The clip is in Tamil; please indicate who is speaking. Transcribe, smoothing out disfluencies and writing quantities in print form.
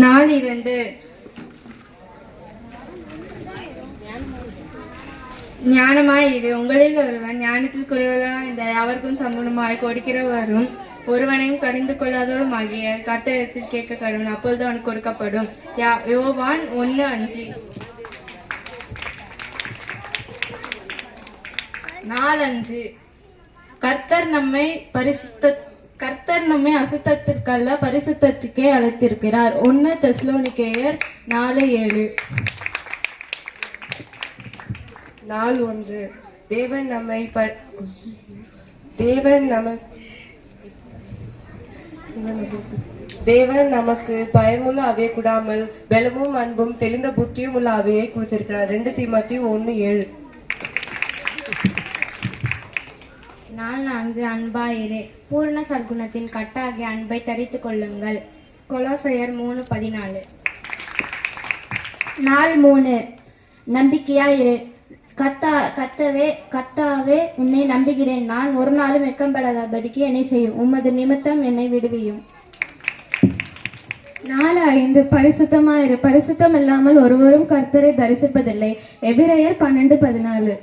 Speaker 1: 4 ஞானமாயிரு. உங்களில் ஒருவன் ஞானத்தில் குறைவதான இந்த யாவருக்கும் சம்பூர்ணமாய் கொடுக்கிறவரும் ஒருவனையும் கடிந்து கொள்ளாதவரும் ஆகிய கர்த்தரிடத்தில் கேட்க கடவுள், அப்பொழுது அவனுக்கு கொடுக்கப்படும். யோவான் 1:5. 4:5. கர்த்தர் நம்மை அசுத்தத்திற்கல்ல பரிசுத்தத்துக்கே அழைத்திருக்கிறார். 1 தெசலோனிக்கேயர் 4:7.
Speaker 2: 4:1. தேவன் நமக்கு பயமுள்ள ஆவியை கூடாமல் பலமும் அன்பும் தெளிந்த புத்தியும் உள்ள ஆவியை கொடுத்திருக்கிறார். 2 தீமோத்தேயு 1:7.
Speaker 1: 4 அன்பாயிரு. பூர்ண சற்குணத்தின் கட்டாகிய அன்பை தரித்துக் கொள்ளுங்கள். கொலோசையர் 3:14.
Speaker 3: 4:3 நம்பிக்கையாயிரு. கர்த்தாவே உன்னை நம்புகிறேன். நான் ஒரு நாளும் வெட்கப்படாதபடிக்கு என்னை செய்யும். உமது நிமித்தம் என்னை விடுவியும்.
Speaker 4: 4:5 பரிசுத்தமாயிரு. பரிசுத்தம் இல்லாமல் ஒருவரும் கர்த்தரை தரிசிப்பதில்லை. எபிரெயர் 12:14.